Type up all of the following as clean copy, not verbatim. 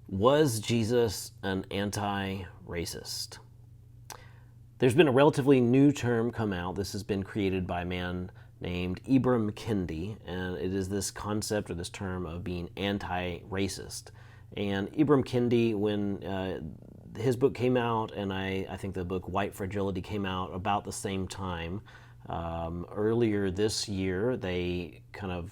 Was Jesus an anti-racist? There's been a relatively new term come out. This has been created by a man named Ibram Kendi, and it is this concept or this term of being anti-racist. And Ibram Kendi, when his book came out, and I think the book White Fragility came out about the same time, earlier this year, they kind of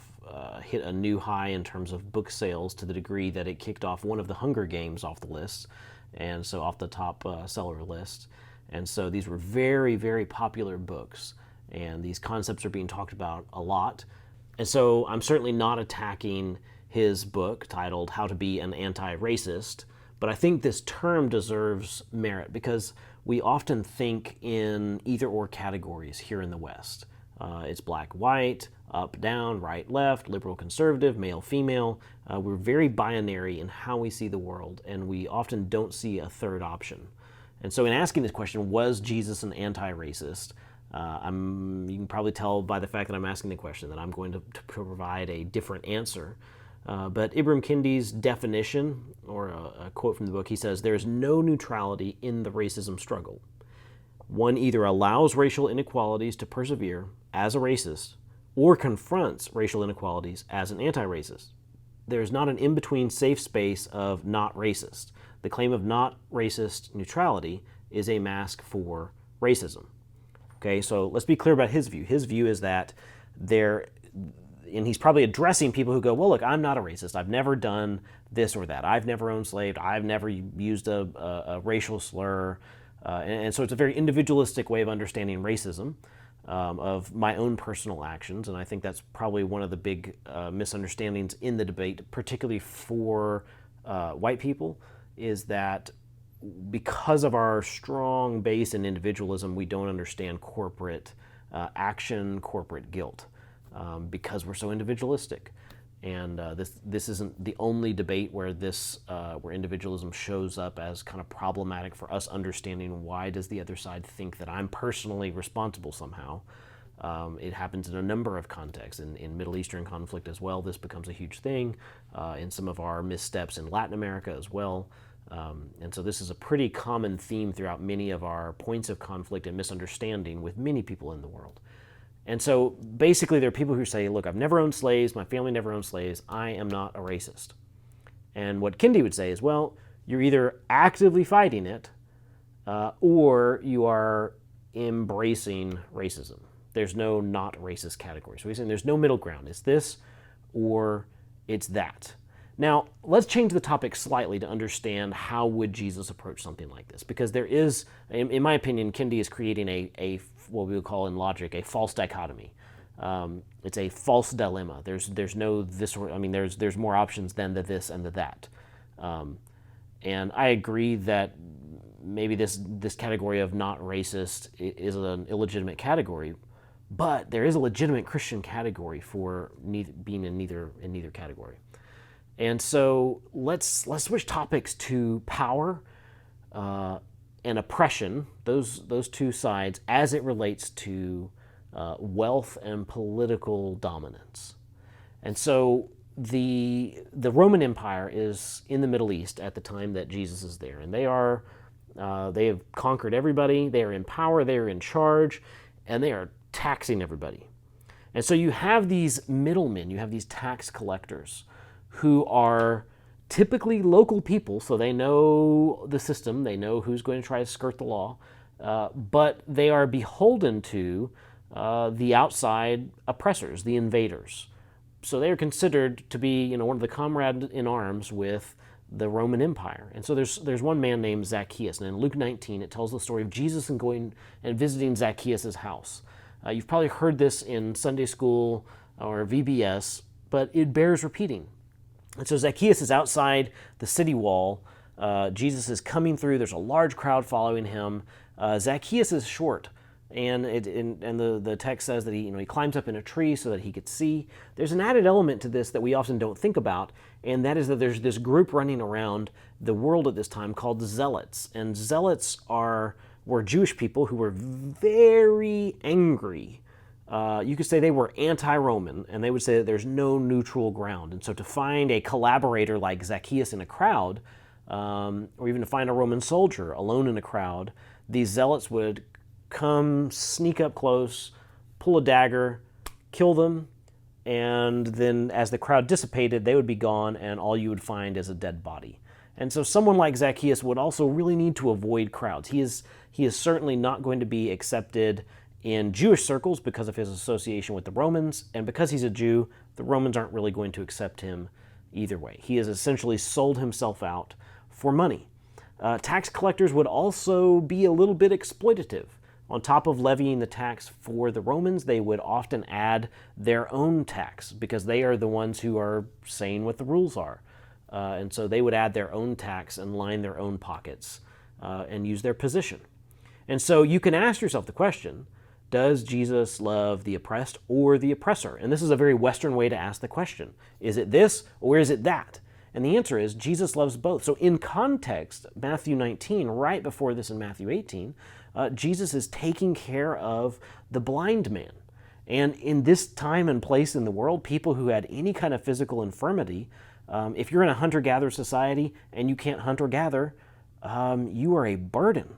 hit a new high in terms of book sales to the degree that it kicked off one of the Hunger Games off the list, and so off the top seller list. And so these were very, very popular books, and these concepts are being talked about a lot. And so I'm certainly not attacking his book titled How to Be an Anti-Racist, but I think this term deserves merit because we often think in either or categories here in the West. It's black, white, up, down, right, left, liberal, conservative, male, female. We're very binary in how we see the world, and we often don't see a third option. And so in asking this question, was Jesus an anti-racist? You can probably tell by the fact that I'm asking the question that I'm going to provide a different answer. But Ibram Kendi's definition, or a quote from the book, he says, "There is no neutrality in the racism struggle. One either allows racial inequalities to persevere as a racist or confronts racial inequalities as an anti-racist. There is not an in-between safe space of not racist. The claim of not racist neutrality is a mask for racism." Okay, so let's be clear about his view. His view is that there, and he's probably addressing people who go, well, look, I'm not a racist. I've never done this or that. I've never owned slaves. I've never used a racial slur. And so it's a very individualistic way of understanding racism, of my own personal actions. And I think that's probably one of the big misunderstandings in the debate, particularly for white people, is that because of our strong base in individualism, we don't understand corporate action, corporate guilt, because we're so individualistic. And this isn't the only debate where where individualism shows up as kind of problematic for us understanding why does the other side think that I'm personally responsible somehow. It happens in a number of contexts. In Middle Eastern conflict as well, this becomes a huge thing. In some of our missteps in Latin America as well. And so this is a pretty common theme throughout many of our points of conflict and misunderstanding with many people in the world. And so basically there are people who say, look, I've never owned slaves, my family never owned slaves, I am not a racist. And what Kendi would say is, well, you're either actively fighting it or you are embracing racism. There's no not racist category. So he's saying there's no middle ground. It's this or it's that. Now, let's change the topic slightly to understand how would Jesus approach something like this. Because there is, in my opinion, Kendi is creating a what we would call in logic a false dichotomy. It's a false dilemma. There's no this or, I mean, there's more options than the this and the that. And I agree that maybe this category of not racist is an illegitimate category, but there is a legitimate Christian category for being in neither category. And so let's switch topics to power and oppression, those two sides, as it relates to wealth and political dominance. And so the Roman Empire is in the Middle East at the time that Jesus is there, and they have conquered everybody. They are in power. They are in charge, and they are taxing everybody. And so you have these middlemen. You have these tax collectors who are typically local people, so they know the system, they know who's going to try to skirt the law, but they are beholden to the outside oppressors, the invaders. So they are considered to be, one of the comrades in arms with the Roman Empire. And so there's one man named Zacchaeus, and in Luke 19 it tells the story of Jesus and going and visiting Zacchaeus' house. You've probably heard this in Sunday school or VBS, but it bears repeating. And so Zacchaeus is outside the city wall. Jesus is coming through. There's a large crowd following him. Zacchaeus is short, and the text says that he climbs up in a tree so that he could see. There's an added element to this that we often don't think about, and that is that there's this group running around the world at this time called the Zealots. And Zealots were Jewish people who were very angry. You could say they were anti-Roman, and they would say that there's no neutral ground. And so to find a collaborator like Zacchaeus in a crowd or even to find a Roman soldier alone in a crowd, these zealots would come, sneak up close, pull a dagger, kill them, and then as the crowd dissipated, they would be gone, and all you would find is a dead body. And so someone like Zacchaeus would also really need to avoid crowds. He is certainly not going to be accepted in Jewish circles because of his association with the Romans, and because he's a Jew, the Romans aren't really going to accept him either way. He has essentially sold himself out for money. Tax collectors would also be a little bit exploitative. On top of levying the tax for the Romans, they would often add their own tax because they are the ones who are saying what the rules are. And so they would add their own tax and line their own pockets and use their position. And so you can ask yourself the question, does Jesus love the oppressed or the oppressor? And this is a very Western way to ask the question. Is it this or is it that? And the answer is Jesus loves both. So in context, Matthew 19, right before this in Matthew 18, Jesus is taking care of the blind man. And in this time and place in the world, people who had any kind of physical infirmity, if you're in a hunter-gatherer society and you can't hunt or gather, you are a burden.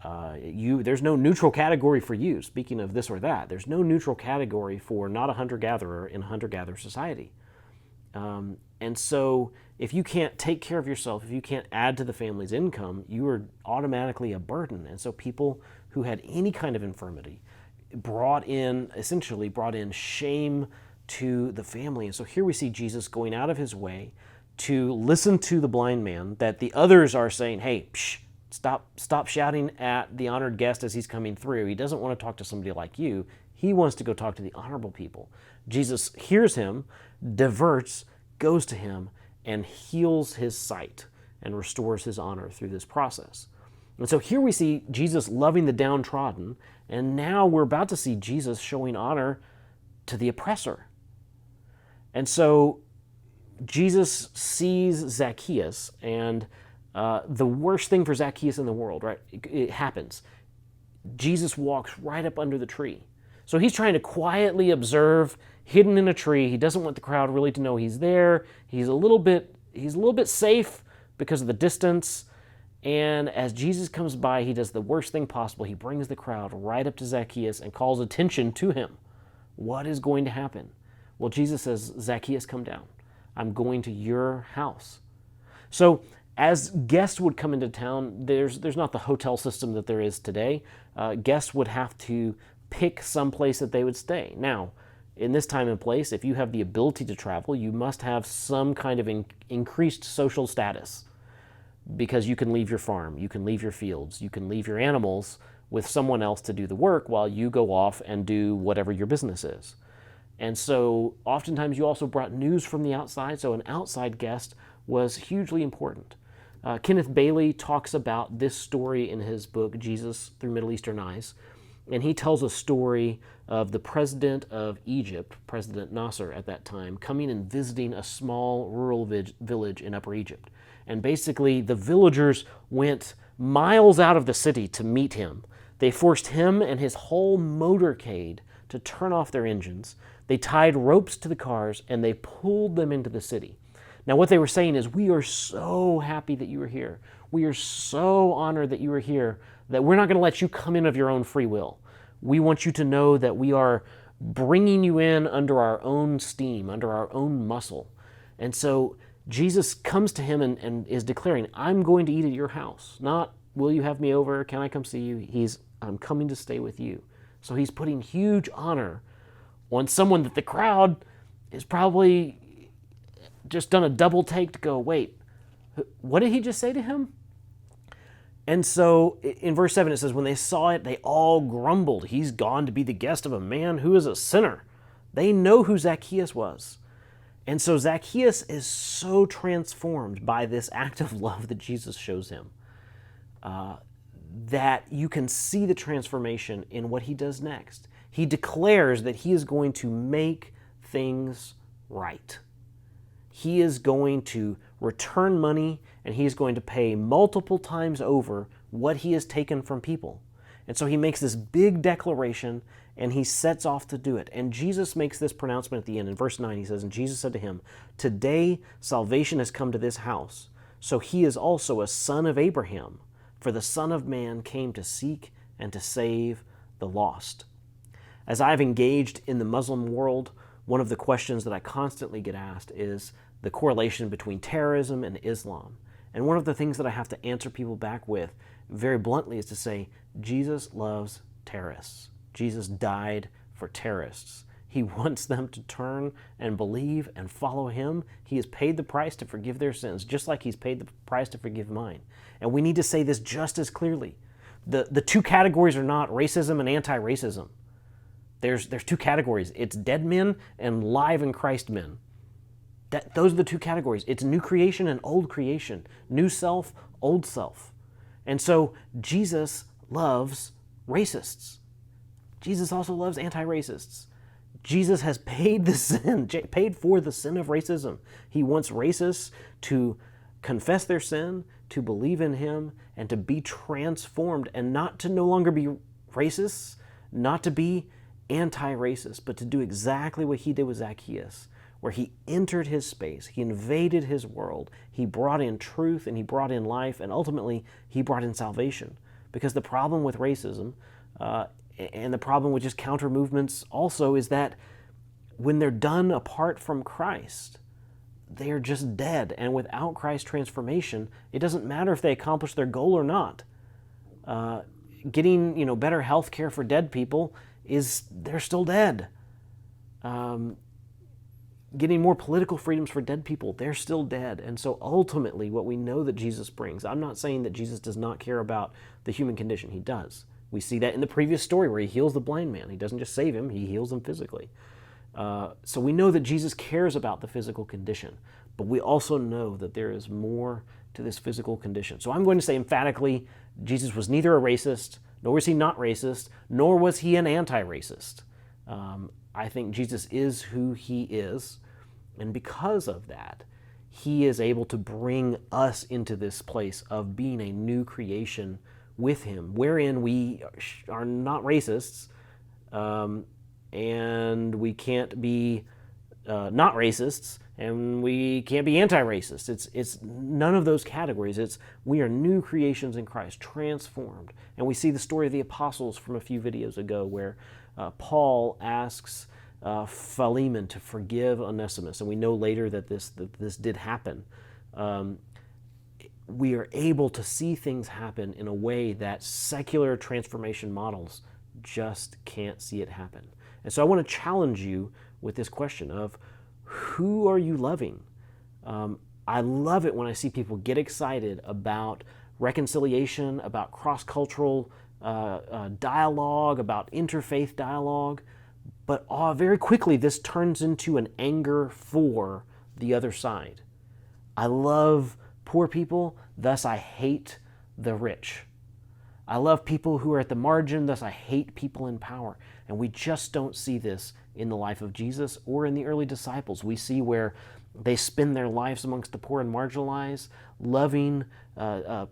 There's no neutral category for you. Speaking of this or that, there's no neutral category for not a hunter-gatherer in a hunter-gatherer society. And so if you can't take care of yourself, if you can't add to the family's income, you are automatically a burden. And so people who had any kind of infirmity essentially brought in shame to the family. And so here we see Jesus going out of his way to listen to the blind man that the others are saying, hey, stop shouting at the honored guest as he's coming through. He doesn't want to talk to somebody like you. He wants to go talk to the honorable people. Jesus hears him, diverts, goes to him, and heals his sight and restores his honor through this process. And so here we see Jesus loving the downtrodden, and now we're about to see Jesus showing honor to the oppressor. And so Jesus sees Zacchaeus, and the worst thing for Zacchaeus in the world, right? It happens. Jesus walks right up under the tree. So he's trying to quietly observe, hidden in a tree. He doesn't want the crowd really to know he's there. He's a little bit safe because of the distance. And as Jesus comes by, he does the worst thing possible. He brings the crowd right up to Zacchaeus and calls attention to him. What is going to happen? Well, Jesus says, Zacchaeus, come down. I'm going to your house. So as guests would come into town, there's not the hotel system that there is today. Guests would have to pick some place that they would stay. Now, in this time and place, if you have the ability to travel, you must have some kind of increased social status because you can leave your farm, you can leave your fields, you can leave your animals with someone else to do the work while you go off and do whatever your business is. And so oftentimes you also brought news from the outside, so an outside guest was hugely important. Kenneth Bailey talks about this story in his book, Jesus Through Middle Eastern Eyes, and he tells a story of the president of Egypt, President Nasser at that time, coming and visiting a small rural village in Upper Egypt. And basically the villagers went miles out of the city to meet him. They forced him and his whole motorcade to turn off their engines. They tied ropes to the cars and they pulled them into the city. Now what they were saying is, we are so happy that you are here. We are so honored that you are here that we're not going to let you come in of your own free will. We want you to know that we are bringing you in under our own steam, under our own muscle. And so Jesus comes to him and is declaring, I'm going to eat at your house. Not, will you have me over? Can I come see you? I'm coming to stay with you. So he's putting huge honor on someone that the crowd is probably just done a double take to go, wait, what did he just say to him? And so in verse 7 it says, when they saw it, they all grumbled. He's gone to be the guest of a man who is a sinner. They know who Zacchaeus was. And so Zacchaeus is so transformed by this act of love that Jesus shows him that you can see the transformation in what he does next. He declares that he is going to make things right. He is going to return money, and he is going to pay multiple times over what he has taken from people. And so he makes this big declaration, and he sets off to do it. And Jesus makes this pronouncement at the end. In verse 9, he says, and Jesus said to him, today salvation has come to this house, so he is also a son of Abraham. For the Son of Man came to seek and to save the lost. As I've engaged in the Muslim world, one of the questions that I constantly get asked is the correlation between terrorism and Islam. And one of the things that I have to answer people back with very bluntly is to say, Jesus loves terrorists. Jesus died for terrorists. He wants them to turn and believe and follow him. He has paid the price to forgive their sins, just like he's paid the price to forgive mine. And we need to say this just as clearly. The two categories are not racism and anti-racism. There's two categories. It's dead men and live in Christ men. Those are the two categories. It's new creation and old creation. New self, old self. And so Jesus loves racists. Jesus also loves anti-racists. Jesus has paid for the sin of racism. He wants racists to confess their sin, to believe in him, and to be transformed, and not to no longer be racists, not to be anti-racist, but to do exactly what he did with Zacchaeus, where he entered his space, he invaded his world, he brought in truth, and he brought in life, and ultimately he brought in salvation. Because the problem with racism, and the problem with just counter movements also, is that when they're done apart from Christ, they are just dead. And without Christ's transformation, it doesn't matter if they accomplish their goal or not. Getting better health care for dead people they're still dead. Getting more political freedoms for dead people, they're still dead. And so ultimately what we know that Jesus brings, I'm not saying that Jesus does not care about the human condition. He does. We see that in the previous story where he heals the blind man. He doesn't just save him, he heals him physically. So we know that Jesus cares about the physical condition, but we also know that there is more to this physical condition. So I'm going to say emphatically, Jesus was neither a racist, nor was he not racist, nor was he an anti-racist. I think Jesus is who he is, and because of that, he is able to bring us into this place of being a new creation with him, wherein we are not racists, and we can't be not racists, and we can't be anti-racist. It's none of those categories. We are new creations in Christ, transformed. And we see the story of the apostles from a few videos ago where Paul asks Philemon to forgive Onesimus, and we know later that this did happen. We are able to see things happen in a way that secular transformation models just can't see it happen. And so I want to challenge you with this question of, who are you loving? I love it when I see people get excited about reconciliation, about cross-cultural dialogue, about interfaith dialogue, but very quickly this turns into an anger for the other side. I love poor people, thus I hate the rich. I love people who are at the margin, thus I hate people in power. And we just don't see this in the life of Jesus or in the early disciples. We see where they spend their lives amongst the poor and marginalized, loving,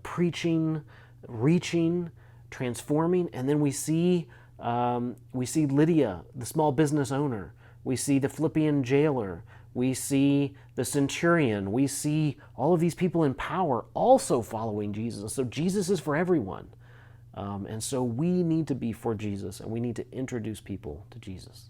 preaching, reaching, transforming. And then we see Lydia, the small business owner. We see the Philippian jailer. We see the centurion. We see all of these people in power also following Jesus. So Jesus is for everyone. And so we need to be for Jesus, and we need to introduce people to Jesus.